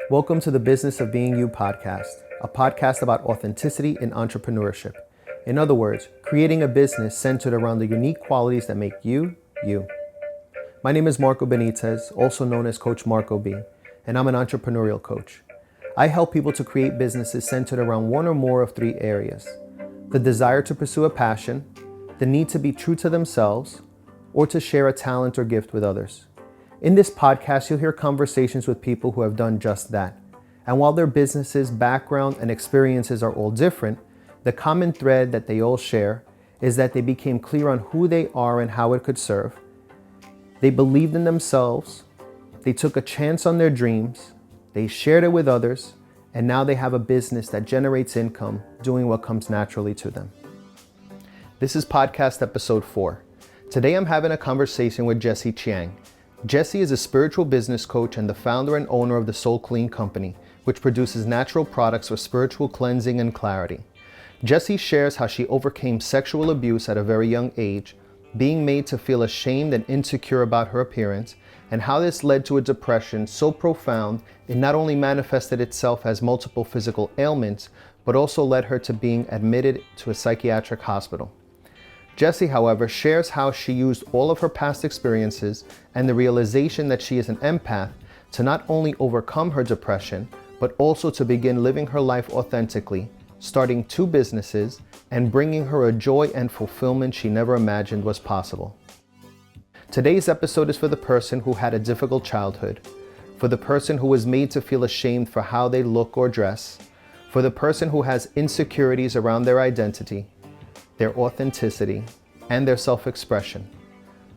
Welcome to the Business of Being You podcast, a podcast about authenticity in entrepreneurship. In other words, creating a business centered around the unique qualities that make you, you. My name is Marco Benitez, also known as Coach Marco B, and I'm an entrepreneurial coach. I help people to create businesses centered around one or more of three areas: the desire to pursue a passion, the need to be true to themselves, or to share a talent or gift with others. In this podcast, you'll hear conversations with people who have done just that. And while their businesses, background, and experiences are all different, the common thread that they all share is that they became clear on who they are and how it could serve. They believed in themselves, they took a chance on their dreams, they shared it with others, and now they have a business that generates income doing what comes naturally to them. This is podcast episode 4. Today I'm having a conversation with Jessie Chiang. Jessie is a spiritual business coach and the founder and owner of the Soul Clean Company, which produces natural products for spiritual cleansing and clarity. Jessie shares how she overcame sexual abuse at a very young age, being made to feel ashamed and insecure about her appearance, and how this led to a depression so profound it not only manifested itself as multiple physical ailments, but also led her to being admitted to a psychiatric hospital. Jessie, however, shares how she used all of her past experiences and the realization that she is an empath to not only overcome her depression, but also to begin living her life authentically, starting 2 businesses and bringing her a joy and fulfillment she never imagined was possible. Today's episode is for the person who had a difficult childhood, for the person who was made to feel ashamed for how they look or dress, for the person who has insecurities around their identity, their authenticity, and their self-expression,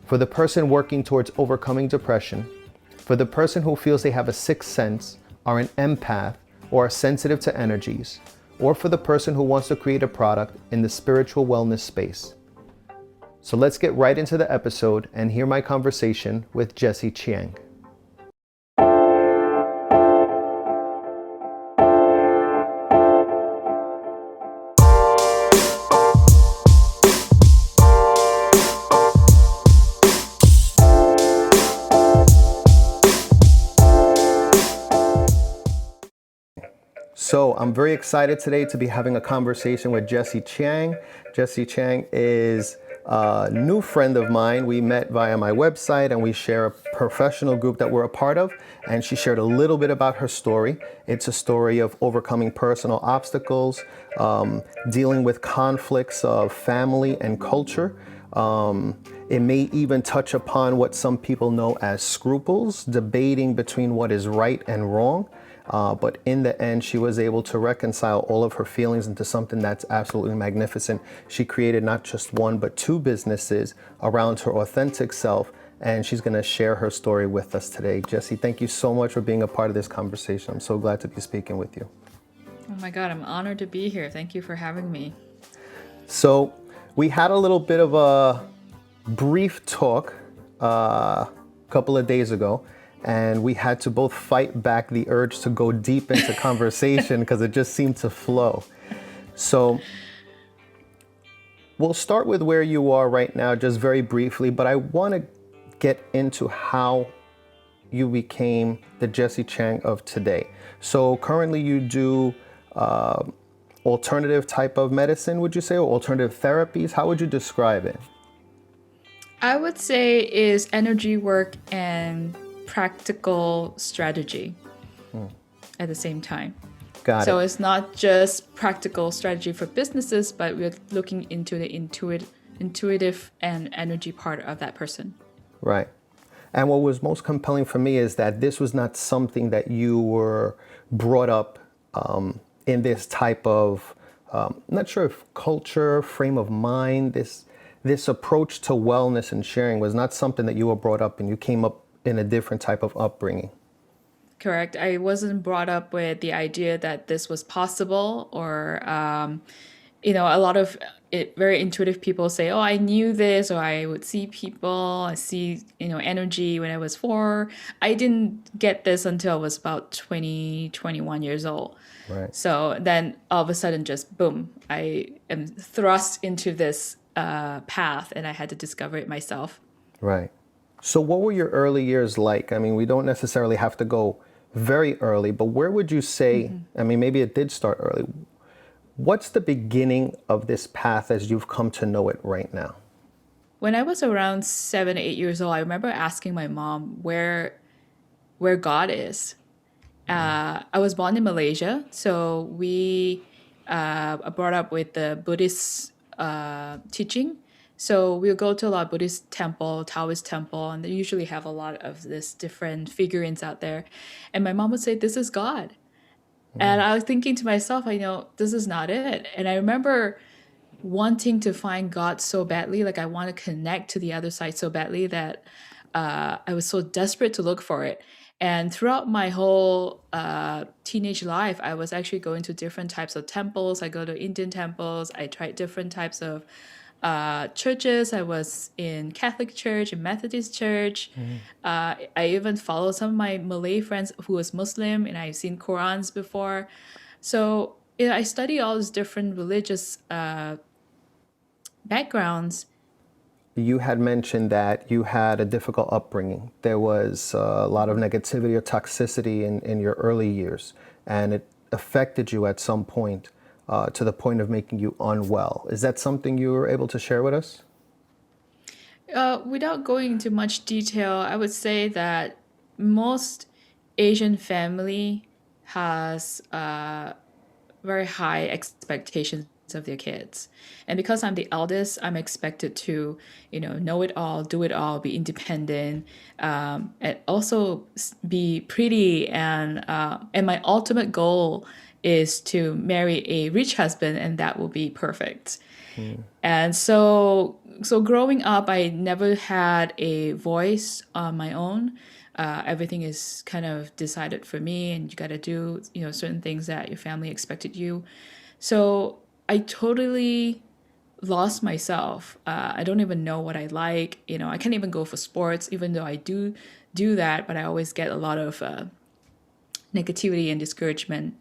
for the person working towards overcoming depression, for the person who feels they have a sixth sense, are an empath, or are sensitive to energies, or for the person who wants to create a product in the spiritual wellness space. So let's get right into the episode and hear my conversation with Jessie Chiang. So I'm very excited today to be having a conversation with Jessie Chiang. Jessie Chiang is a new friend of mine. We met via my website and we share a professional group that we're a part of. And she shared a little bit about her story. It's a story of overcoming personal obstacles, dealing with conflicts of family and culture. It may even touch upon what some people know as scruples, debating between what is right and wrong. But in the end, she was able to reconcile all of her feelings into something that's absolutely magnificent. She created not just 1, but 2 businesses around her authentic self, and she's going to share her story with us today. Jessie, thank you so much for being a part of this conversation. I'm so glad to be speaking with you. Oh my God, I'm honored to be here. Thank you for having me. So we had a little bit of a brief talk a couple of days ago. And we had to both fight back the urge to go deep into conversation because it just seemed to flow. So we'll start with where you are right now, just very briefly, but I want to get into how you became the Jessie Chiang of today. So currently you do alternative type of medicine, would you say, or alternative therapies? How would you describe it? I would say is energy work and practical strategy at the same time. Got it. So it's not just practical strategy for businesses, but we're looking into the intuitive and energy part of that person. Right. And what was most compelling for me is that this was not something that you were brought up in this type of, not sure if culture, frame of mind, this approach to wellness and sharing was not something that you were brought up and you came up in a different type of upbringing. Correct. I wasn't brought up with the idea that this was possible or, a lot of very intuitive people say, oh, I knew this, or I would see people, I see, energy when I was 4. I didn't get this until I was about 20, 21 years old. Right. So then all of a sudden, just boom, I am thrust into this path and I had to discover it myself. Right. So what were your early years like? I mean, we don't necessarily have to go very early, but where would you say, I mean, maybe it did start early. What's the beginning of this path as you've come to know it right now? When I was around 7, 8 years old, I remember asking my mom where God is. I was born in Malaysia, so we are brought up with the Buddhist teaching. So we'll go to a lot of Buddhist temple, Taoist temple, and they usually have a lot of this different figurines out there. And my mom would say, "This is God." And I was thinking to myself, I know this is not it. And I remember wanting to find God so badly, like I want to connect to the other side so badly that I was so desperate to look for it. And throughout my whole teenage life, I was actually going to different types of temples. I go to Indian temples. I tried different types of churches. I was in Catholic church, in Methodist church. I even followed some of my Malay friends who was Muslim, and I've seen Qurans before. So I study all these different religious backgrounds. You had mentioned that you had a difficult upbringing. There was a lot of negativity or toxicity in your early years, and it affected you at some point to the point of making you unwell. Is that something you were able to share with us? Without going into much detail, I would say that most Asian family has very high expectations of their kids. And because I'm the eldest, I'm expected to, know it all, do it all, be independent, and also be pretty. And my ultimate goal is to marry a rich husband, and that will be perfect. And so growing up, I never had a voice on my own. Everything is kind of decided for me, and you got to do, certain things that your family expected you. So I totally lost myself. I don't even know what I like. I can't even go for sports, even though I do that, but I always get a lot of negativity and discouragement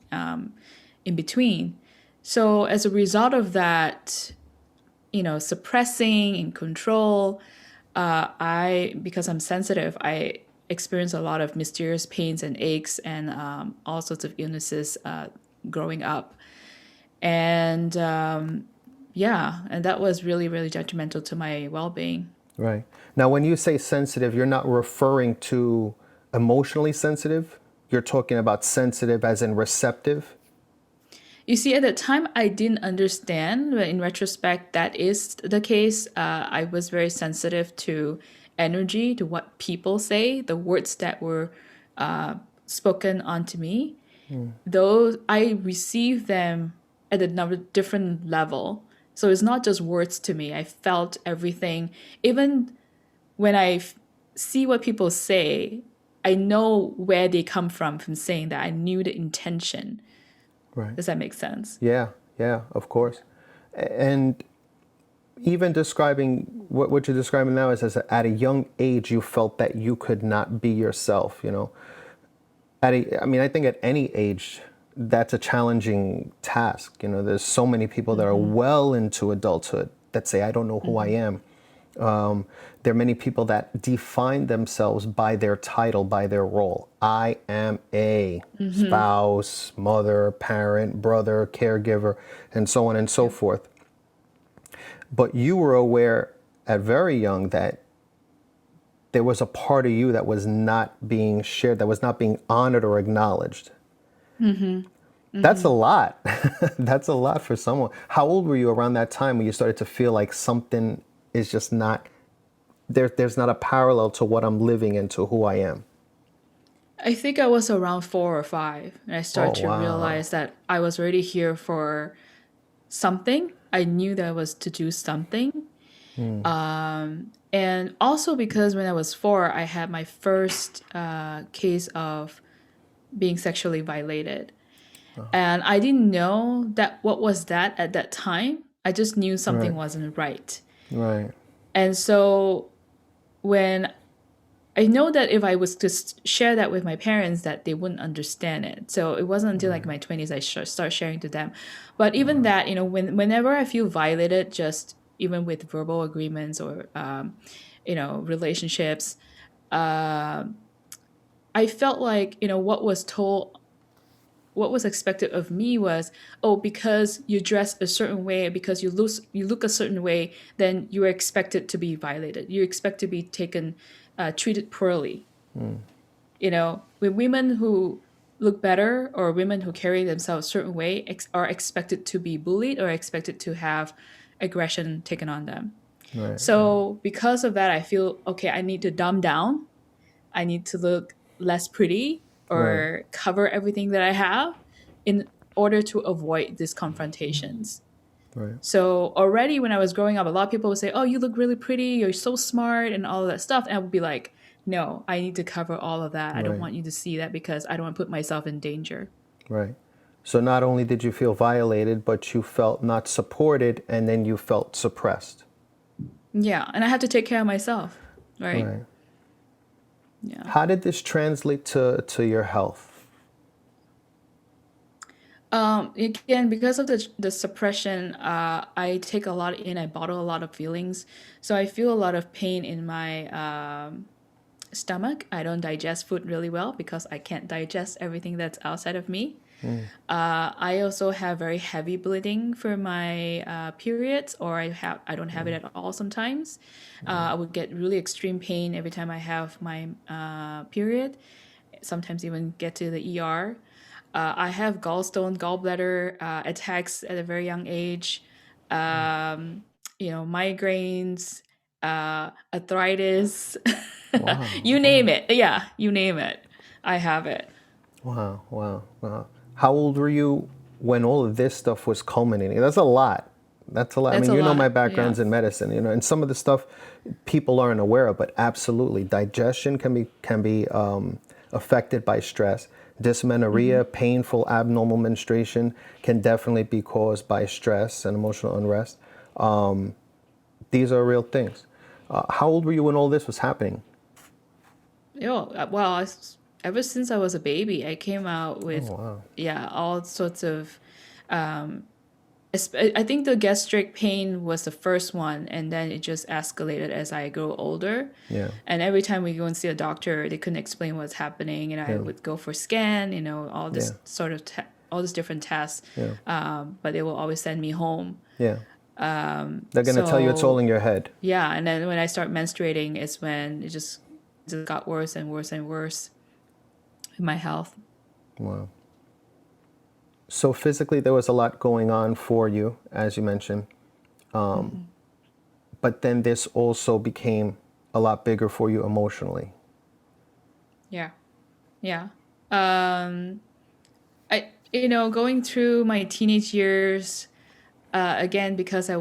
in between. So as a result of that, suppressing and control, because I'm sensitive, I experience a lot of mysterious pains and aches and all sorts of illnesses growing up. And and that was really, really detrimental to my well-being. Right. Now, when you say sensitive, you're not referring to emotionally sensitive. You're talking about sensitive as in receptive. You see, at the time, I didn't understand, but in retrospect, that is the case. I was very sensitive to energy, to what people say, the words that were spoken onto me. Those I receive them at a different level. So it's not just words to me. I felt everything. Even when see what people say, I know where they come from saying that. I knew the intention. Right. Does that make sense? Yeah, yeah, of course. And even describing what you're describing now is at a young age, you felt that you could not be yourself, I mean, I think at any age, that's a challenging task. There's so many people that are well into adulthood that say, I don't know who I am. There are many people that define themselves by their title, by their role. I am a spouse, mother, parent, brother, caregiver, and so on and so forth. But you were aware at very young that there was a part of you that was not being shared, that was not being honored or acknowledged. That's a lot. That's a lot for someone. How old were you around that time when you started to feel like something is just not there's not a parallel to what I'm living and to who I am? I think I was around 4 or 5, and I Oh, started to wow. realize that I was already here for something. I knew that I was to do something. And also because when I was 4, I had my first case of being sexually violated. And I didn't know that what was that at that time. I just knew something Right, wasn't right. right. And so when I know that if I was to share that with my parents, that they wouldn't understand it. So it wasn't until like my 20s I start sharing to them. But even that, whenever I feel violated, just even with verbal agreements or relationships, I felt like, what was expected of me was, oh, because you dress a certain way, because you look a certain way, then you are expected to be violated. You expect to be taken, treated poorly. When women who look better or women who carry themselves a certain way are expected to be bullied or expected to have aggression taken on them. Right. So because of that, I feel okay. I need to dumb down. I need to look less pretty Right. or cover everything that I have in order to avoid these confrontations. Right. So already when I was growing up, a lot of people would say, "Oh, you look really pretty. You're so smart," and all of that stuff. And I would be like, "No, I need to cover all of that. I don't Right. want you to see that because I don't want to put myself in danger." Right. So not only did you feel violated, but you felt not supported, and then you felt suppressed. Yeah, and I have to take care of myself, right? Right. Yeah. How did this translate to your health? Again, because of the suppression, I take a lot in. I bottle a lot of feelings, so I feel a lot of pain in my stomach. I don't digest food really well because I can't digest everything that's outside of me. I also have very heavy bleeding for my periods, or I don't have it at all sometimes. I would get really extreme pain every time I have my period. Sometimes even get to the ER. I have gallbladder attacks at a very young age. Migraines, arthritis, Wow. you name it. Yeah, you name it. I have it. Wow. Wow. Wow. How old were you when all of this stuff was culminating? That's a lot. That's a lot. I That's mean, a my lot. Yeah. background's in medicine, and some of the stuff people aren't aware of, but absolutely, digestion can be affected by stress. Dysmenorrhea, painful abnormal menstruation, can definitely be caused by stress and emotional unrest. These are real things. How old were you when all this was happening? Well, ever since I was a baby, I came out Oh, with, wow. yeah, all sorts of. I think the gastric pain was the first one, and then it just escalated as I grew older. Yeah. And every time we go and see a doctor, they couldn't explain what's happening, and I Yeah. would go for scan, all Yeah. this sort of all these different tests. Yeah. But they will always send me home. Yeah. They're going to tell you it's all So in your head. yeah, and then when I start menstruating, is when it just got worse and worse and worse in my health. Wow. So physically, there was a lot going on for you, as you mentioned. But then this also became a lot bigger for you emotionally. Yeah, yeah. Going through my teenage years, again, because I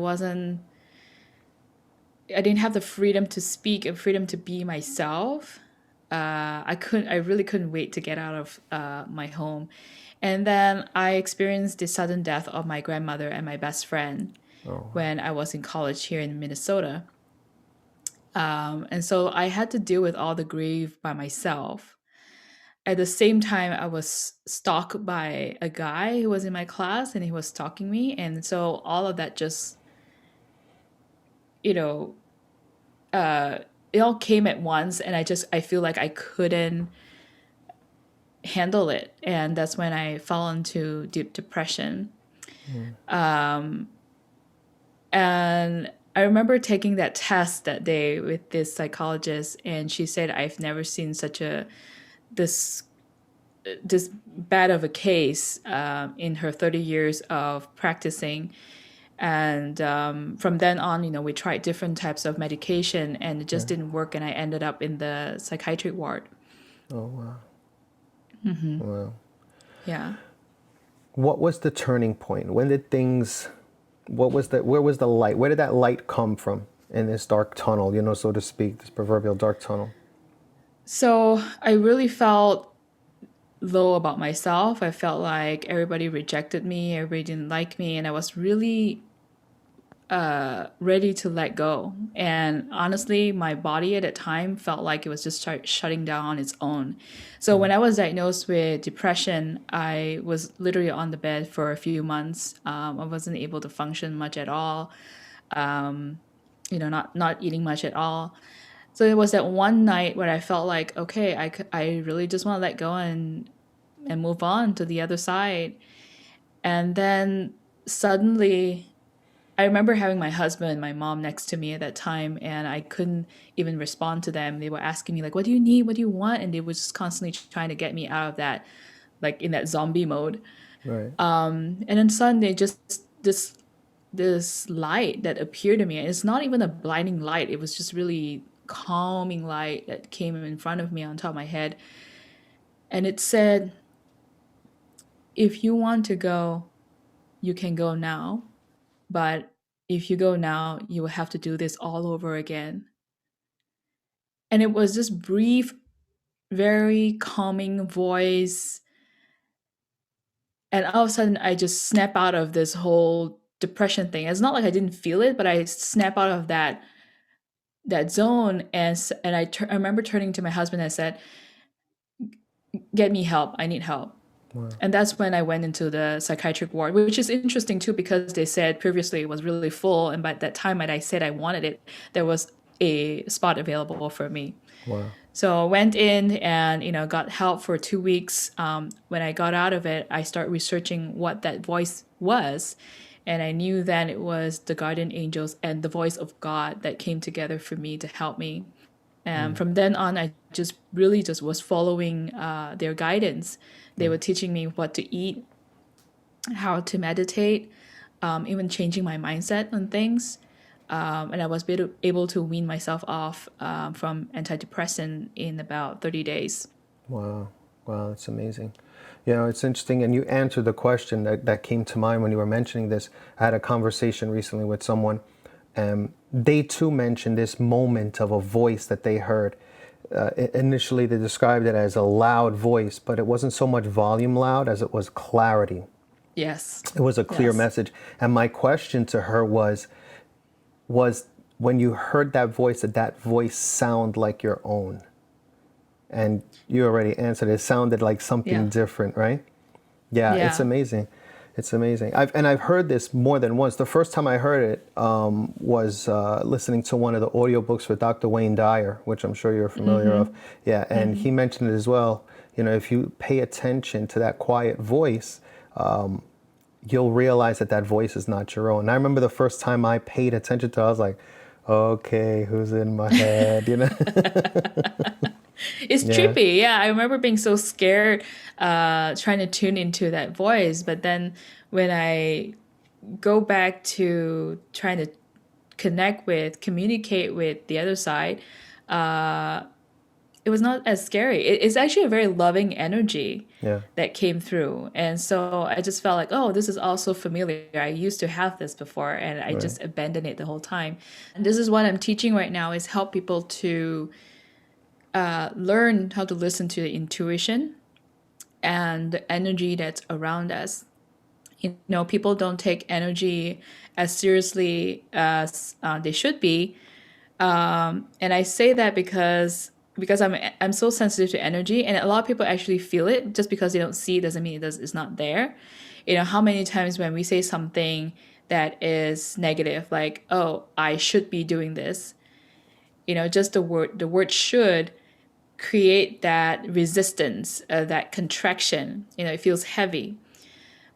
didn't have the freedom to speak and freedom to be myself. I really couldn't wait to get out of my home. And then I experienced the sudden death of my grandmother and my best friend Oh, when I was in college here in Minnesota. And so I had to deal with all the grief by myself. At the same time, I was stalked by a guy who was in my class and he was stalking me. And so all of that just, you know, it all came at once. And I feel like I couldn't handle it. And that's when I fell into deep depression. And I remember taking that test that day with this psychologist, and she said, I've never seen this this bad of a case in her 30 years of practicing. And from then on, we tried different types of medication, and it yeah. just didn't work. And I ended up in the psychiatric ward. Oh, wow. Wow. Yeah. What was the turning point? When did things, where was the light? Where did that light come from in this dark tunnel, so to speak, this proverbial dark tunnel? So I really felt low about myself. I felt like everybody rejected me, everybody didn't like me, and I was really ready to let go. And honestly, my body at that time felt like it was just shutting down on its own. So when I was diagnosed with depression, I was literally on the bed for a few months. I wasn't able to function much at all. Not eating much at all. So it was that one night where I felt like, okay, I really just want to let go and move on to the other side. And then suddenly, I remember having my husband and my mom next to me at that time, and I couldn't even respond to them. They were asking me, like, what do you need? What do you want? And they were just constantly trying to get me out of that, like in that zombie mode. Right. And then suddenly, just this light that appeared to me. And it's not even a blinding light. It was just really calming light that came in front of me on top of my head. And it said, if you want to go, you can go now. But if you go now, you will have to do this all over again. And it was this brief, very calming voice. And all of a sudden, I just snap out of this whole depression thing. It's not like I didn't feel it, but I snap out of that zone. And I remember turning to my husband and said, get me help. I need help. Wow. And that's when I went into the psychiatric ward, which is interesting too, because they said previously it was really full. And by that time when I said I wanted it, there was a spot available for me. Wow. So I went in and, got help for 2 weeks. When I got out of it, I started researching what that voice was. And I knew then it was the guardian angels and the voice of God that came together for me to help me. And from then on, I just really just was following their guidance. They were teaching me what to eat, how to meditate, even changing my mindset on things. And I was able to wean myself off from antidepressant in about 30 days. Wow. Wow, that's amazing. It's interesting. And you answered the question that came to mind when you were mentioning this. I had a conversation recently with someone, and they too mentioned this moment of a voice that they heard. Initially, they described it as a loud voice, but it wasn't so much volume loud as it was clarity. Yes. It was a clear Yes. message. And my question to her was when you heard that voice, did that voice sound like your own? And you already answered. It sounded like something Yeah. different, right? Yeah, it's Yeah. amazing. It's amazing. I've heard this more than once. The first time I heard it was listening to one of the audiobooks with Dr. Wayne Dyer, which I'm sure you're familiar of. Yeah, and he mentioned it as well. If you pay attention to that quiet voice, you'll realize that voice is not your own. And I remember the first time I paid attention to it, I was like, okay, who's in my head, It's Yeah, trippy. Yeah. I remember being so scared trying to tune into that voice. But then when I go back to trying to communicate with the other side, it was not as scary. It's actually a very loving energy yeah, that came through. And so I just felt like, oh, this is also familiar. I used to have this before and I right, just abandoned it the whole time. And this is what I'm teaching right now is help people to learn how to listen to the intuition and the energy that's around us. People don't take energy as seriously as they should be. And I say that because I'm so sensitive to energy, and a lot of people actually feel it. Just because they don't see it doesn't mean it's not there. How many times when we say something that is negative, like, oh, I should be doing this, just the word should create that resistance, that contraction. It feels heavy.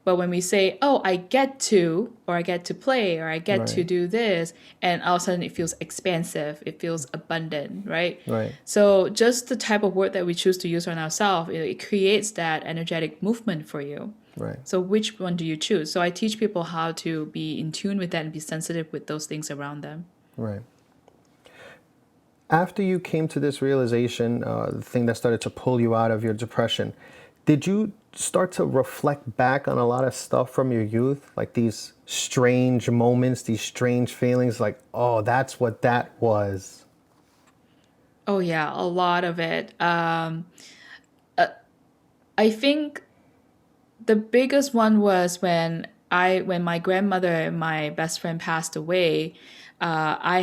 But when we say, oh, I get to, or I get to play, or I get to right, do this, and all of a sudden it feels expansive, it feels abundant, right? right, So just the type of word that we choose to use on ourselves, it creates that energetic movement for you. right, So which one do you choose? So I teach people how to be in tune with that and be sensitive with those things around them. right. After you came to this realization, the thing that started to pull you out of your depression, did you start to reflect back on a lot of stuff from your youth? Like these strange moments, these strange feelings, like, oh, that's what that was. Oh yeah, a lot of it. I think the biggest one was when my grandmother and my best friend passed away. I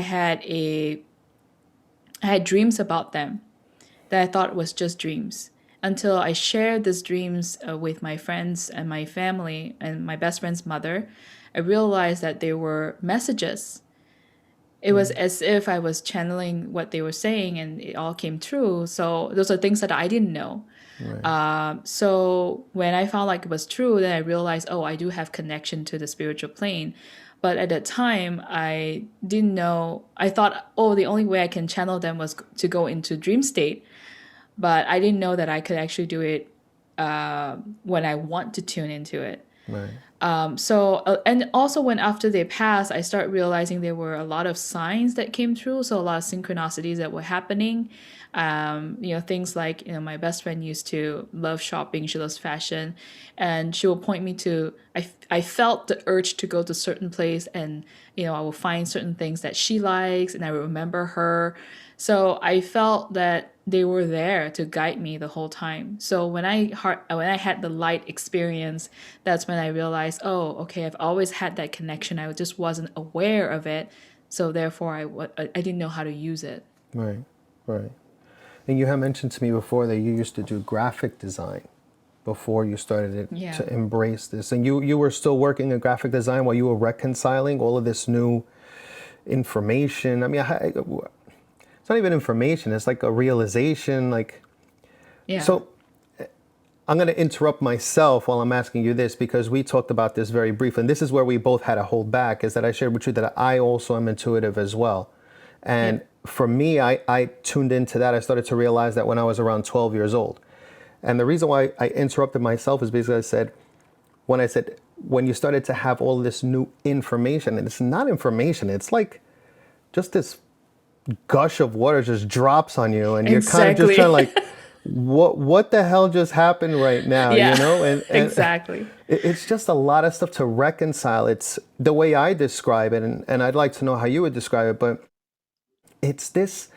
had dreams about them that I thought was just dreams until I shared these dreams with my friends and my family and my best friend's mother. I realized that they were messages. It was as if I was channeling what they were saying and it all came true. So those are things that I didn't know. Right. So when I found like it was true, then I realized, oh, I do have connection to the spiritual plane. But at that time, I didn't know. I thought, oh, the only way I can channel them was to go into dream state. But I didn't know that I could actually do it when I want to tune into it. Right. And also when after they passed, I started realizing there were a lot of signs that came through. So a lot of synchronicities that were happening. Things like, my best friend used to love shopping. She loves fashion, and she will point me to. I felt the urge to go to certain place, and I will find certain things that she likes, and I will remember her. So I felt that they were there to guide me the whole time. So when I had the light experience, that's when I realized, oh, okay, I've always had that connection. I just wasn't aware of it. So therefore, I didn't know how to use it. Right. Right. And you had mentioned to me before that you used to do graphic design before you started Yeah. to embrace this. And you were still working in graphic design while you were reconciling all of this new information. I mean, it's not even information. It's like a realization. Like, Yeah. so I'm going to interrupt myself while I'm asking you this, because we talked about this very briefly. And this is where we both had to hold back, is that I shared with you that I also am intuitive as well. And Yep. for me, I tuned into that. I started to realize that when I was around 12 years old. And the reason why I interrupted myself is because I said, when you started to have all this new information, and it's not information, it's like just this gush of water just drops on you, and you're kind of just trying to Exactly. like, what the hell just happened right now, Yeah. and Exactly. it's just a lot of stuff to reconcile. It's the way I describe it, and I'd like to know how you would describe it, but it's this.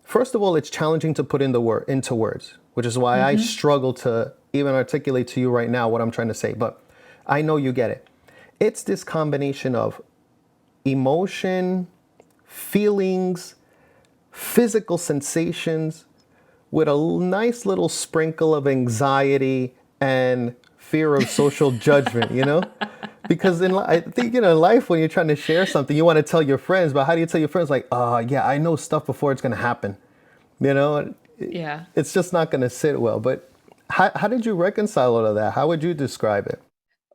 First of all, it's challenging to put into words, which is why I Mm-hmm. struggle to even articulate to you right now what I'm trying to say, but I know you get it. It's this combination of emotion, feelings, physical sensations, with a nice little sprinkle of anxiety and fear of social judgment, Because I think, in life, when you're trying to share something, you want to tell your friends, but how do you tell your friends, like, yeah, I know stuff before it's going to happen, you know? Yeah. It's just not going to sit well. But how did you reconcile all of that? How would you describe it?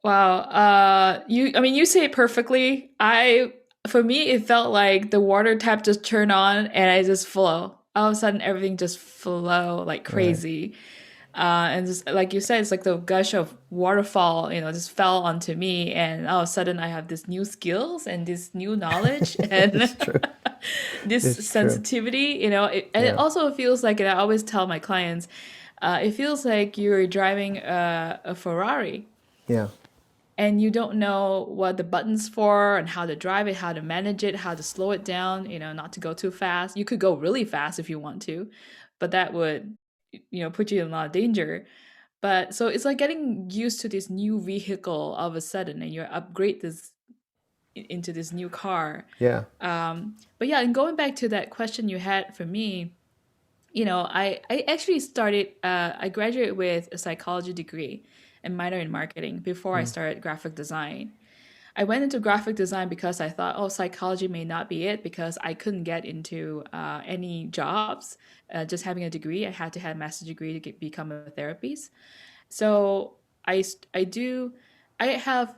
Wow. I mean, you say it perfectly. For me, it felt like the water tap just turned on and I just flow. All of a sudden, everything just flow like Right. crazy. And just like you said, it's like the gush of waterfall, just fell onto me, and all of a sudden, I have this new skills and this new knowledge and It's true. this It's true. sensitivity. And it Yeah. also feels like, and I always tell my clients, it feels like you're driving a Ferrari Yeah. and you don't know what the buttons for and how to drive it, how to manage it, how to slow it down, not to go too fast. You could go really fast if you want to, but that would, put you in a lot of danger. But so it's like getting used to this new vehicle all of a sudden, and you upgrade this into this new car. Yeah. But yeah, and going back to that question you had for me, I actually I graduated with a psychology degree and minor in marketing before I Mm. started graphic design. I went into graphic design because I thought, oh, psychology may not be it because I couldn't get into any jobs. Just having a degree, I had to have a master's degree to become a therapist. So I do, I have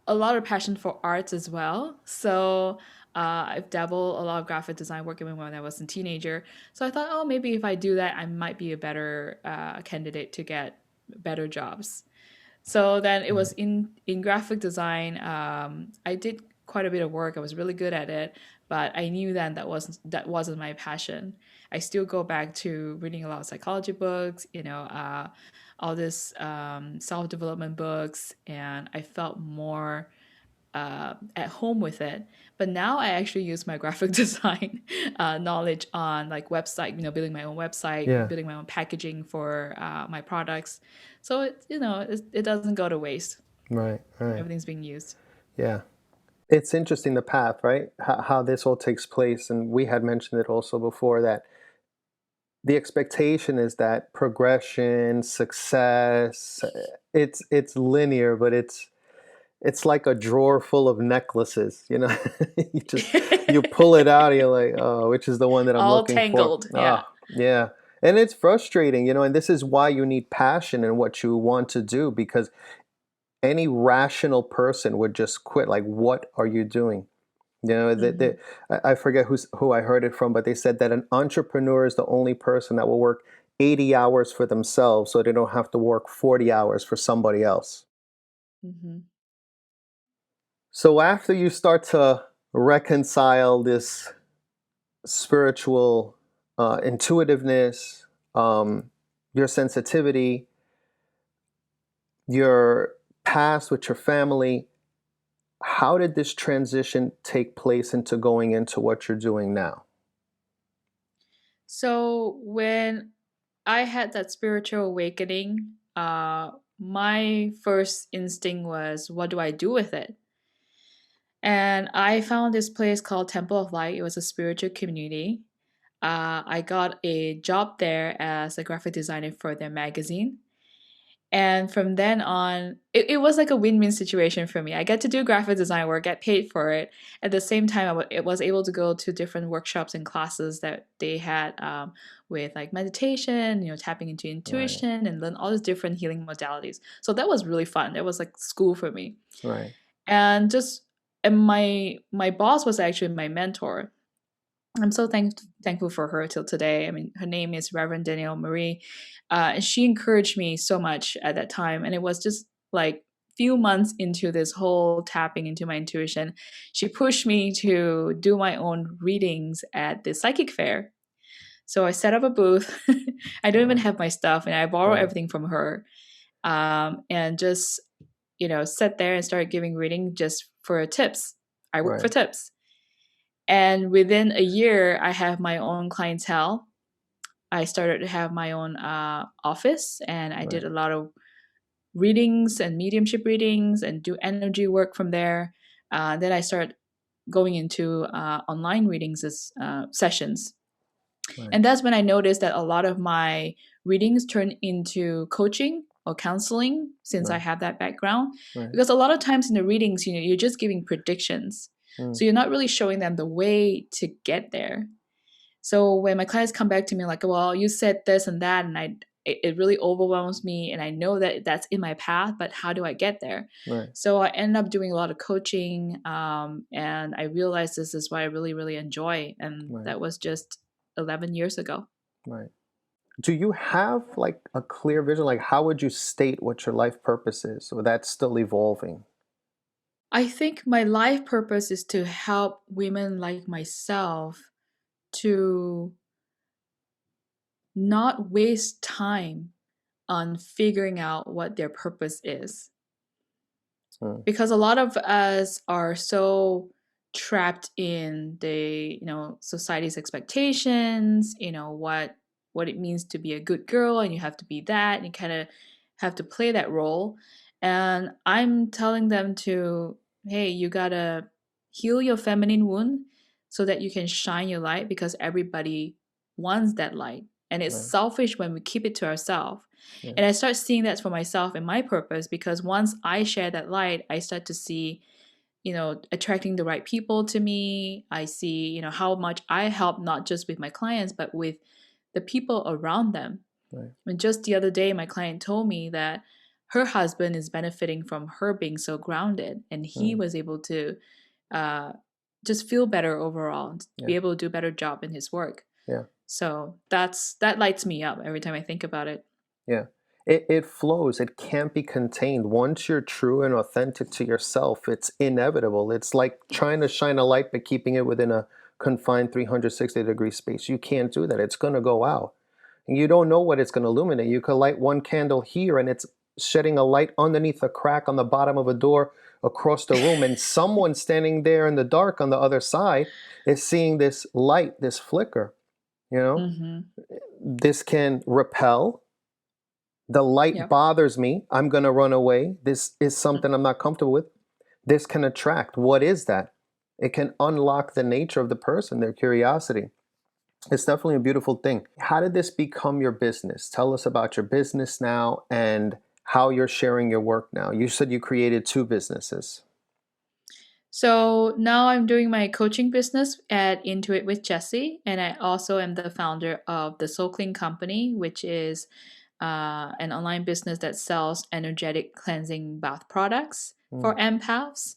a lot of passion for arts as well. So I've dabbled a lot of graphic design working when I was a teenager. So I thought, oh, maybe if I do that, I might be a better candidate to get better jobs. So then it was Right. in graphic design. I did quite a bit of work. I was really good at it, but I knew then that wasn't my passion. I still go back to reading a lot of psychology books, all this self development books, and I felt more at home with it. But now I actually use my graphic design knowledge on like website, building my own website, Yeah. building my own packaging for my products. So it doesn't go to waste. Right. Right. Everything's being used. Yeah. It's interesting, the path, right? How this all takes place. And we had mentioned it also before, that the expectation is that progression, success, it's linear, but it's like a drawer full of necklaces, you know. You pull it out and you're like, oh, which is the one that I'm All looking for? tangled. Oh, Yeah. yeah. And it's frustrating, you know, and this is why you need passion in what you want to do, because any rational person would just quit. Like, what are you doing? You know, Hmm. I forget who I heard it from, but they said that an entrepreneur is the only person that will work 80 hours for themselves so they don't have to work 40 hours for somebody else. Hmm. So after you start to reconcile this spiritual intuitiveness, your sensitivity, your past with your family, how did this transition take place into going into what you're doing now? So when I had that spiritual awakening, my first instinct was, what do I do with it? And I found this place called Temple of Light. It was a spiritual community. I got a job there as a graphic designer for their magazine. And from then on, it was like a win-win situation for me. I get to do graphic design work, get paid for it. At the same time, it was able to go to different workshops and classes that they had with like meditation, tapping into Right, intuition and learn all these different healing modalities. So that was really fun. That was like school for me. right, And my boss was actually my mentor. I'm so thankful for her till today. I mean, her name is Reverend Danielle Marie, and she encouraged me so much at that time. And it was just like few months into this whole tapping into my intuition, she pushed me to do my own readings at the psychic fair. So I set up a booth. I don't even right, have my stuff, and I borrow right, everything from her, and just sat there and started giving reading just for tips. I work for right, tips. And within a year, I have my own clientele. I started to have my own office, and I did right, a lot of readings and mediumship readings and do energy work from there. Then I started going into online readings as sessions. right, And that's when I noticed that a lot of my readings turn into coaching or counseling, since I right, have that background. right. Because a lot of times in the readings, you're just giving predictions. Mm, So you're not really showing them the way to get there. So when my clients come back to me like, well, you said this and that, and it really overwhelms me, and I know that that's in my path, but how do I get there? right, So I ended up doing a lot of coaching, and I realized this is what I really, really enjoy, and right, that was just 11 years ago. right. Do you have like a clear vision? Like, how would you state what your life purpose is? Or that's still evolving? I think my life purpose is to help women like myself to not waste time on figuring out what their purpose is. Mm, Because a lot of us are so trapped in the society's expectations, what it means to be a good girl, and you have to be that, and you kind of have to play that role. And I'm telling them to, hey, you gotta heal your feminine wound so that you can shine your light, because everybody wants that light, and it's right, selfish when we keep it to ourselves. yeah, And I start seeing that for myself and my purpose, because once I share that light, I start to see, attracting the right people to me. I see, how much I help not just with my clients, but with the people around them. right, And just the other day, my client told me that her husband is benefiting from her being so grounded, and he mm, was able to uh, just feel better overall, and yeah, be able to do a better job in his work. yeah, So that lights me up every time I think about it. yeah. It flows. It can't be contained. Once you're true and authentic to yourself, it's inevitable. It's like trying to shine a light but keeping it within a confined 360-degree space. You can't do that. It's going to go out. And you don't know what it's going to illuminate. You could light one candle here and it's shedding a light underneath a crack on the bottom of a door across the room. And someone standing there in the dark on the other side is seeing this light, this flicker. You know, Mm-hmm. this can repel. The light Yep. bothers me. I'm going to run away. This is something I'm not comfortable with. This can attract. What is that? It can unlock the nature of the person, their curiosity. It's definitely a beautiful thing. How did this become your business? Tell us about your business now and how you're sharing your work now. You said you created 2 businesses. So now I'm doing my coaching business at Intuit with Jessie, and I also am the founder of the Soul Clean Company, which is an online business that sells energetic cleansing bath products for empaths.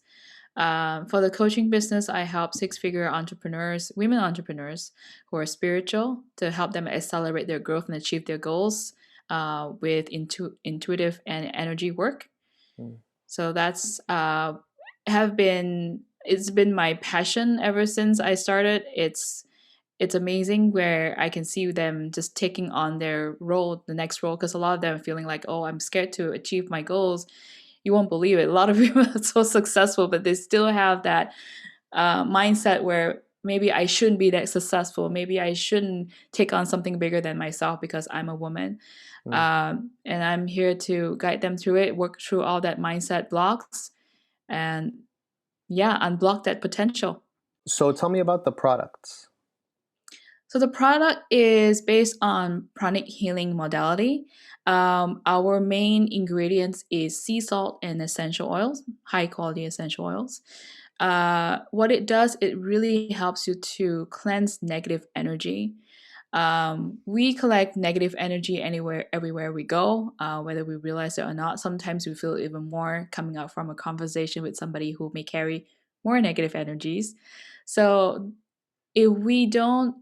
For the coaching business, I help 6-figure entrepreneurs, women entrepreneurs who are spiritual, to help them accelerate their growth and achieve their goals with intuitive and energy work. Mm. So that's have been it's been my passion ever since I started. It's amazing where I can see them just taking on their role, the next role, because a lot of them are feeling like, oh, I'm scared to achieve my goals. You won't believe it. A lot of people are so successful, but they still have that mindset where maybe I shouldn't be that successful. Maybe I shouldn't take on something bigger than myself because I'm a woman. And I'm here to guide them through it, work through all that mindset blocks, and yeah, unblock that potential. So tell me about the products. So the product is based on pranic healing modality. Our main ingredients is sea salt and essential oils, high quality essential oils. What it does, it really helps you to cleanse negative energy. We collect negative energy anywhere, everywhere we go, whether we realize it or not. Sometimes we feel even more coming out from a conversation with somebody who may carry more negative energies. So if we don't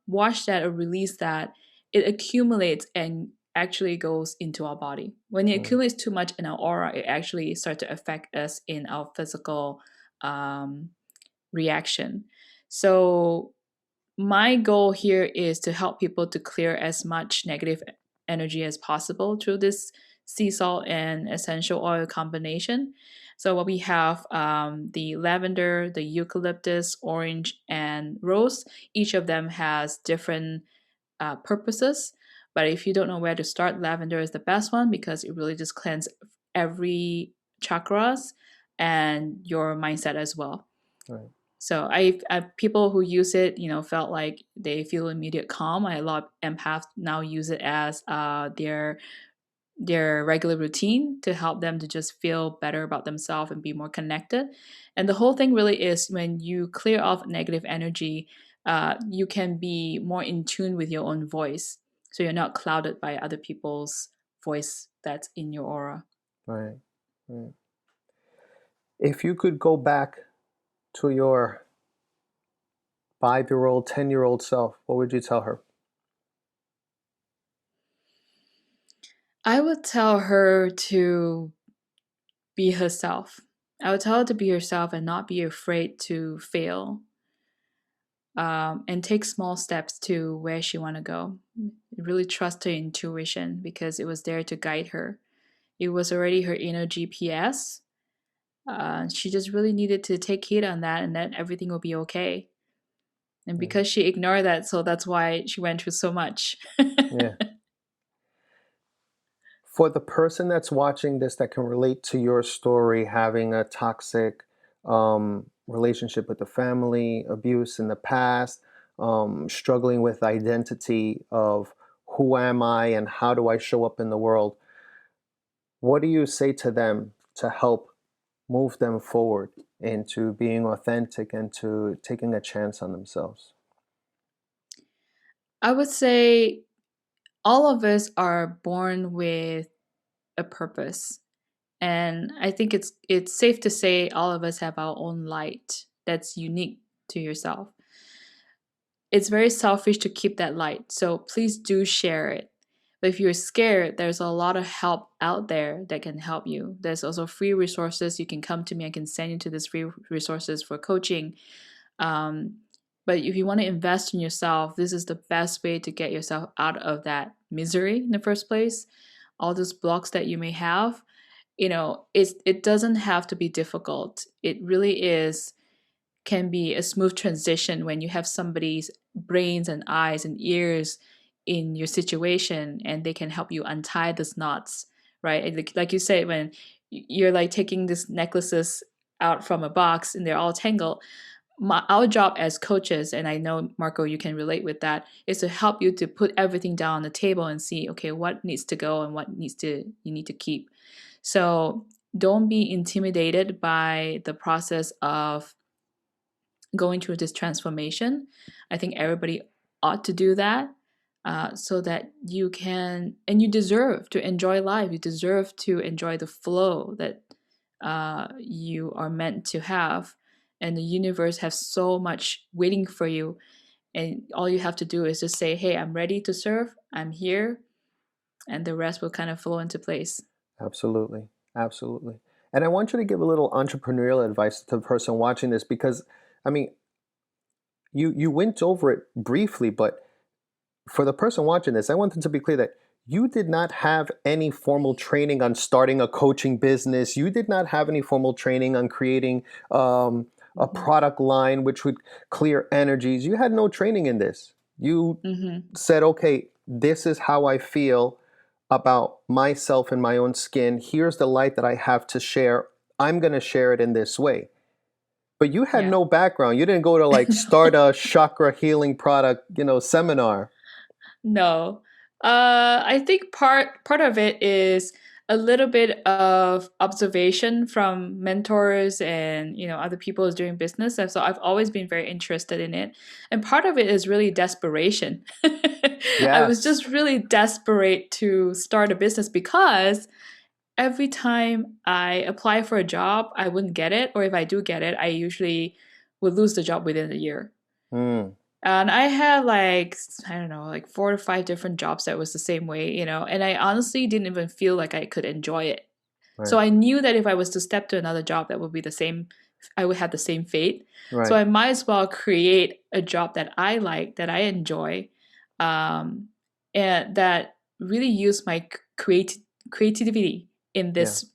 wash that or release that, it accumulates and actually goes into our body. When it accumulates too much in our aura, it actually starts to affect us in our physical um, reaction. So my goal here is to help people to clear as much negative energy as possible through this sea salt and essential oil combination. So what we have, the lavender, the eucalyptus, orange, and rose. Each of them has different purposes. But if you don't know where to start, lavender is the best one because it really just cleanses every chakras and your mindset as well. Right. So I people who use it, felt like they feel immediate calm. A lot of empaths now use it as their regular routine to help them to just feel better about themselves and be more connected. And the whole thing really is when you clear off negative energy, you can be more in tune with your own voice. So you're not clouded by other people's voice that's in your aura. Right. Right. If you could go back to your 5-year-old, 10-year-old self, what would you tell her? I would tell her to be herself. I would tell her to be herself and not be afraid to fail, and take small steps to where she want to go. Really trust her intuition because it was there to guide her. It was already her inner GPS. She just really needed to take heed on that, and then everything will be okay. And because she ignored that, so that's why she went through so much. Yeah. For the person that's watching this that can relate to your story, having a toxic relationship with the family, abuse in the past, struggling with identity of who am I and how do I show up in the world, what do you say to them to help move them forward into being authentic and to taking a chance on themselves? I would say all of us are born with a purpose. And I think it's safe to say all of us have our own light that's unique to yourself. It's very selfish to keep that light, so please do share it. But if you're scared, there's a lot of help out there that can help you. There's also free resources. You can come to me. I can send you to these free resources for coaching. Um, but if you want to invest in yourself, this is the best way to get yourself out of that misery in the first place. All those blocks that you may have, it doesn't have to be difficult. It really is can be a smooth transition when you have somebody's brains and eyes and ears in your situation, and they can help you untie these knots, right? Like you said, when you're like taking these necklaces out from a box and they're all tangled, our job as coaches, and I know, Marco, you can relate with that, is to help you to put everything down on the table and see, okay, what needs to go and what needs to you need to keep. So don't be intimidated by the process of going through this transformation. I think everybody ought to do that, so that you can, and you deserve to enjoy life. You deserve to enjoy the flow that you are meant to have. And the universe has so much waiting for you. And all you have to do is just say, hey, I'm ready to serve. I'm here. And the rest will kind of flow into place. Absolutely. Absolutely. And I want you to give a little entrepreneurial advice to the person watching this because, I mean, you went over it briefly, but for the person watching this, I want them to be clear that you did not have any formal training on starting a coaching business. You did not have any formal training on creating a Mm-hmm. product line which would clear energies. You had no training in this. You Mm-hmm. said, okay, this is how I feel about myself and my own skin. Here's the light that I have to share. I'm going to share it in this way. But you had Yeah. no background. You didn't go to like start a chakra healing product, seminar. No. I think part of it is a little bit of observation from mentors and other people who's doing business. And so I've always been very interested in it. And part of it is really desperation. I was Yes. just really desperate to start a business because every time I apply for a job, I wouldn't get it. Or if I do get it, I usually would lose the job within a year. Mm, And I had like, I don't know, like 4 to 5 different jobs that was the same way. And I honestly didn't even feel like I could enjoy it. So right. I knew that if I was to step to another job, that would be the same, I would have the same fate. So Right. I might as well create a job that I like, that I enjoy, um, and that really use my creativity in Yeah. this,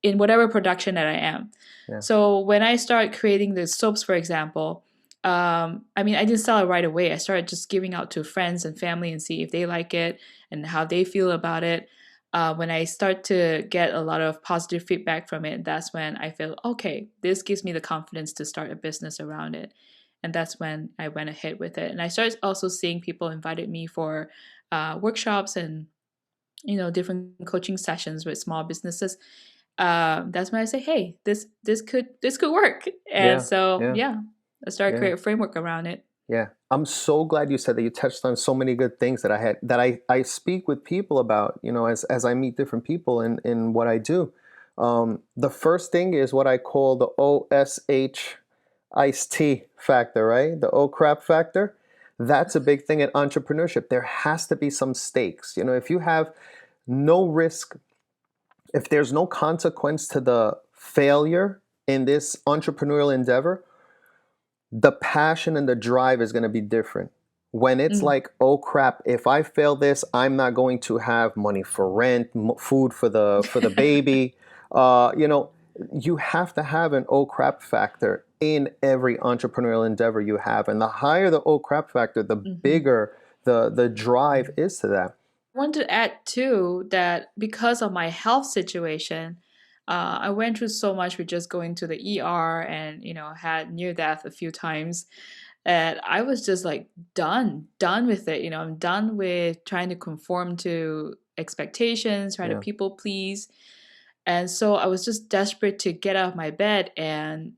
in whatever production that I am. Yeah. So when I started creating the soaps, for example, I mean, I didn't sell it right away. I started just giving out to friends and family and see if they like it and how they feel about it. When I start to get a lot of positive feedback from it, that's when I feel, okay, this gives me the confidence to start a business around it. And that's when I went ahead with it. And I started also seeing people invited me for workshops and different coaching sessions with small businesses. That's when I say, hey, this could work. And Yeah. so Yeah. yeah, I started Yeah. creating a framework around it. Yeah. I'm so glad you said that. You touched on so many good things that I speak with people about, as I meet different people in what I do. The first thing is what I call the OSH iced tea factor, right? The oh crap factor. That's a big thing in entrepreneurship. There has to be some stakes. If you have no risk, if there's no consequence to the failure in this entrepreneurial endeavor, the passion and the drive is going to be different. When it's Mm. like, oh crap, if I fail this, I'm not going to have money for rent, food for the baby. You have to have an oh crap factor in every entrepreneurial endeavor you have, and the higher the oh crap factor, the Hmm. bigger the drive is to that. I want to add too that because of my health situation, I went through so much with just going to the ER and had near death a few times. And I was just like done with it. I'm done with trying to conform to expectations, try to Yeah, people please. And so I was just desperate to get out of my bed and,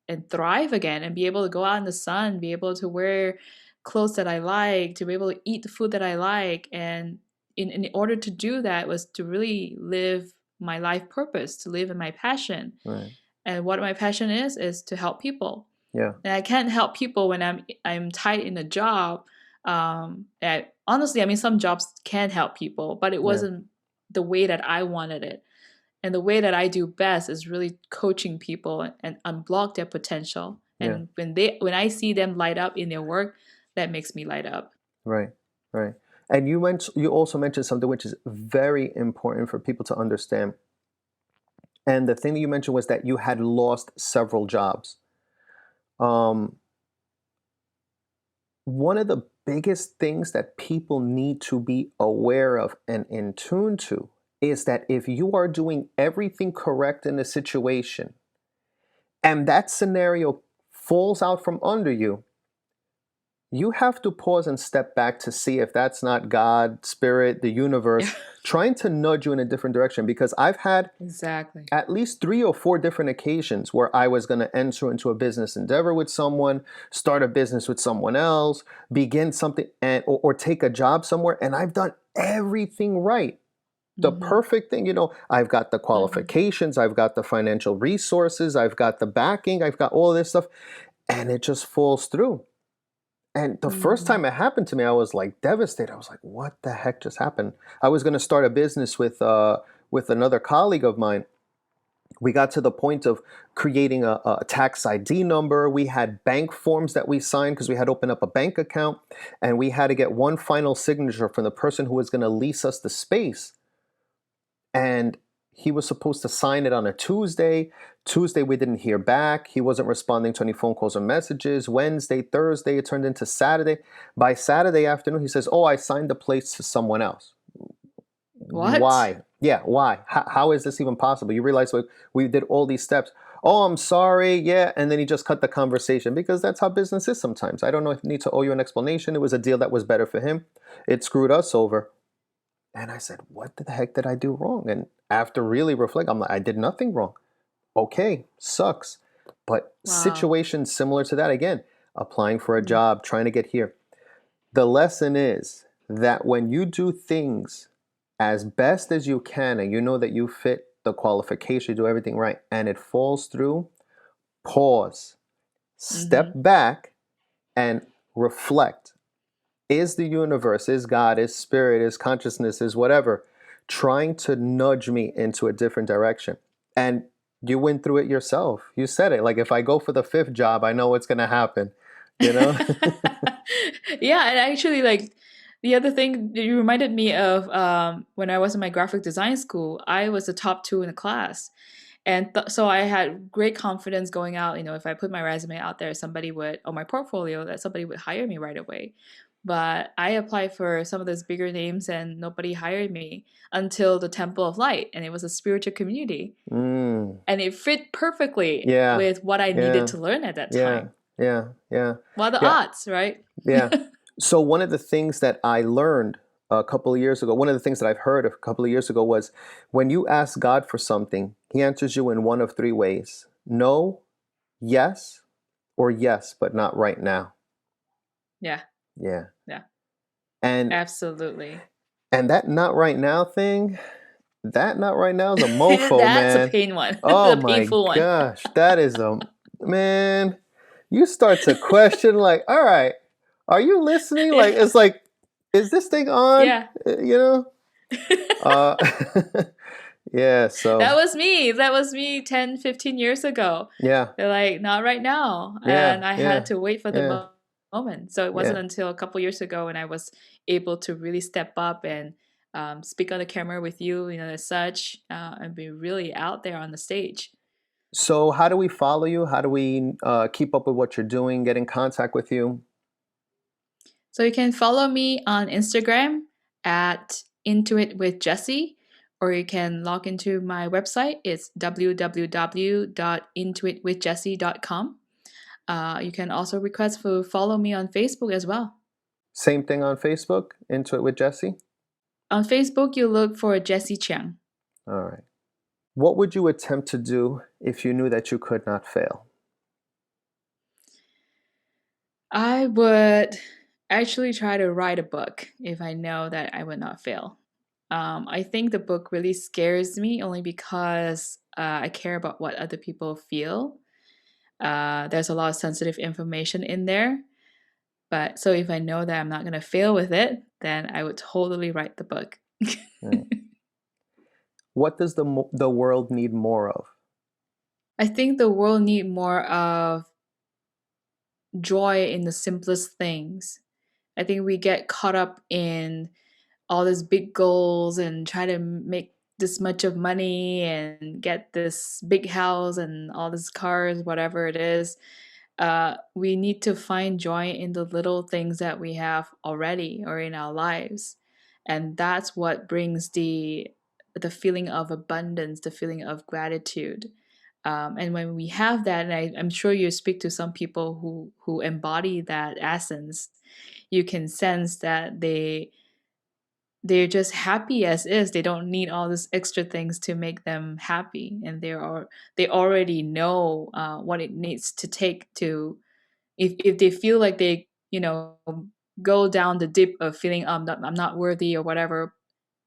and thrive again and be able to go out in the sun, be able to wear clothes that I like, to be able to eat the food that I like. And in order to do that was to really live my life purpose, to live in my passion. right. And what my passion is to help people. Yeah, And I can't help people when I'm tied in a job. Honestly, I mean, some jobs can help people, but it yeah, wasn't the way that I wanted it. And the way that I do best is really coaching people and unblock their potential. yeah. And when I see them light up in their work, that makes me light up. Right, right. And you also mentioned something which is very important for people to understand. And the thing that you mentioned was that you had lost several jobs. Um, One of the biggest things that people need to be aware of and in tune to is that if you are doing everything correct in a situation and that scenario falls out from under you, you have to pause and step back to see if that's not God, spirit, the universe, Yeah, trying to nudge you in a different direction. Because I've had exactly. at least 3 or 4 different occasions where I was going to enter into a business endeavor with someone, start a business with someone else, begin something, or take a job somewhere. And I've done everything right. The Mm-hmm. perfect thing, I've got the Mm-hmm. qualifications, I've got the financial resources, I've got the backing, I've got all this stuff, and it just falls through. And the first Mm-hmm. time it happened to me, I was like devastated. I was like, "What the heck just happened?" I was going to start a business with another colleague of mine. We got to the point of creating a tax ID number. We had bank forms that we signed because we had opened up a bank account, and we had to get one final signature from the person who was going to lease us the space. And he was supposed to sign it on a Tuesday. Tuesday, we didn't hear back. He wasn't responding to any phone calls or messages. Wednesday, Thursday, it turned into Saturday. By Saturday afternoon, he says, "Oh, I signed the place to someone else." What? Why? Yeah, why? How is this even possible? You realize we did all these steps. "Oh, I'm sorry." Yeah. And then he just cut the conversation because that's how business is sometimes. I don't know if I need to owe you an explanation. It was a deal that was better for him. It screwed us over. And I said, "What the heck did I do wrong?" And after really reflect, I'm like, I did nothing wrong. Okay, sucks. But Wow. situations similar to that, again, applying for a Mm. job, trying to get here. The lesson is that when you do things as best as you can and you know that you fit the qualification, you do everything right, and it falls through, pause, step Mm-hmm. back, and reflect. Is the universe, is God, is spirit, is consciousness, is whatever, trying to nudge me into a different direction? And you went through it yourself. You said it. Like, if I go for the 5th job, I know what's going to happen, you know? Yeah, and actually, like the other thing that you reminded me of, when I was in my graphic design school, I was the top 2 in the class. And so I had great confidence going out. If I put my resume out there, somebody would, or my portfolio, that somebody would hire me right away. But I applied for some of those bigger names and nobody hired me until the Temple of Light. And it was a spiritual community. Mm, And it fit perfectly yeah, with what I needed yeah, to learn at that yeah, time. yeah, yeah, Well, the yeah, odds, right? yeah. So one of the things that I learned a couple of years ago, one of the things that I've heard a couple of years ago was when you ask God for something, he answers you in one of 3 ways: no, yes, or yes, but not right now. Yeah, Yeah. yeah, And absolutely. that not right now thing, that not right now is a mofo, That's a man. pain one, Oh the my painful one. gosh, that is a man. You start to question, like, all right, are you listening? Yeah, Like, it's like, is this thing on? yeah. You know? Uh, yeah. That So was me. That was me 10, 15 years ago. yeah, They're like, not right now. yeah, And I had yeah, to wait for the yeah, moment. So it wasn't yeah. until a couple years ago when I was able to really step up and speak on the camera with you, as such, and be really out there on the stage. So how do we follow you? How do we keep up with what you're doing? Get in contact with you? So you can follow me on Instagram at Intuit with Jessie, or you can log into my website. It's www.intuitwithjessie.com. You can also request for follow me on Facebook as well. Same thing on Facebook. Into it with Jesse. On Facebook, you look for Jessie Chiang. All right. What would you attempt to do if you knew that you could not fail? I would actually try to write a book if I know that I would not fail. I think the book really scares me only because I care about what other people feel. There's a lot of sensitive information in there. But so if I know that I'm not going to fail with it, then I would totally write the book. Right. What does the world need more of? I think the world need more of joy in the simplest things. I think we get caught up in all these big goals and try to make this much of money and get this big house and all these cars, whatever it is. We need to find joy in the little things that we have already or in our lives, and that's what brings the feeling of abundance, the feeling of gratitude. And when we have that, and I'm sure you speak to some people who embody that essence, you can sense that they're just happy as is. They don't need all these extra things to make them happy, and they already know what it needs to take to, if they feel like they, go down the dip of feeling I'm not worthy or whatever,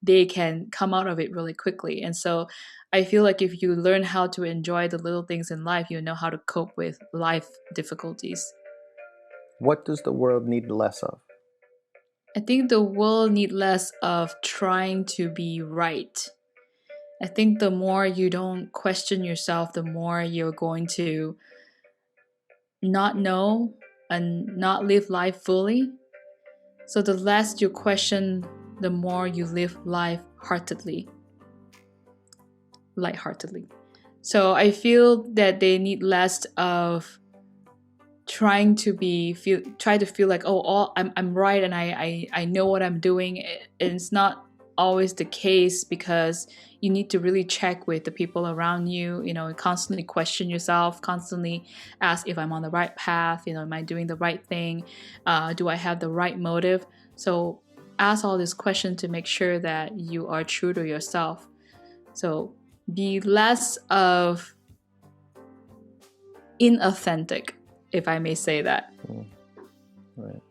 they can come out of it really quickly. And so I feel like if you learn how to enjoy the little things in life, you know how to cope with life difficulties. What does the world need less of? I think the world need less of trying to be right. I think the more you don't question yourself, the more you're going to not know and not live life fully. So the less you question, the more you live life lightheartedly. So I feel that they need less of trying to feel like, oh, I'm right, and I know what I'm doing. It's not always the case, because you need to really check with the people around you, constantly question yourself, constantly ask if I'm on the right path, am I doing the right thing, do I have the right motive? So ask all these questions to make sure that you are true to yourself. So be less of inauthentic, if I may say that. Right.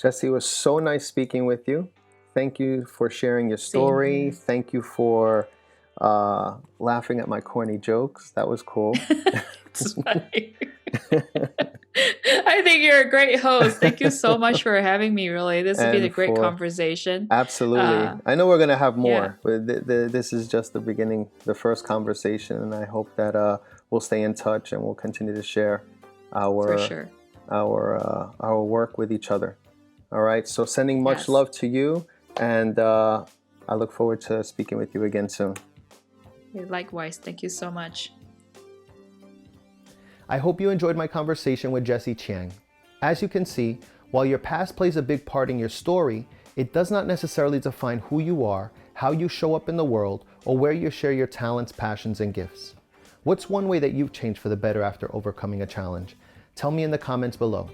Jessie, it was so nice speaking with you. Thank you for sharing your story. Thank you for laughing at my corny jokes. That was cool. It's funny. I think you're a great host. Thank you so much for having me, really. This has been a great conversation. Absolutely. I know we're going to have more. Yeah. This is just the beginning, the first conversation, and I hope that we'll stay in touch and we'll continue to share our work with each other. All right. So sending much love to you, and I look forward to speaking with you again soon. Likewise. Thank you so much. I hope you enjoyed my conversation with Jessie Chiang. As you can see, while your past plays a big part in your story, it does not necessarily define who you are, how you show up in the world, or where you share your talents, passions, and gifts. What's one way that you've changed for the better after overcoming a challenge? Tell me in the comments below.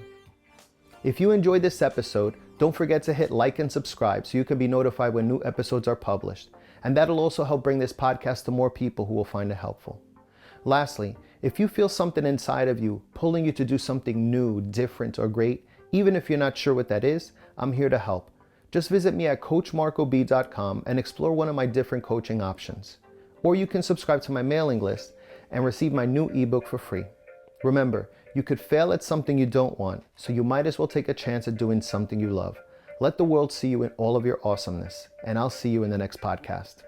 If you enjoyed this episode, don't forget to hit like and subscribe so you can be notified when new episodes are published. And that'll also help bring this podcast to more people who will find it helpful. Lastly, if you feel something inside of you pulling you to do something new, different, or great, even if you're not sure what that is, I'm here to help. Just visit me at coachmarcob.com and explore one of my different coaching options. Or you can subscribe to my mailing list and receive my new ebook for free. Remember, you could fail at something you don't want, so you might as well take a chance at doing something you love. Let the world see you in all of your awesomeness, and I'll see you in the next podcast.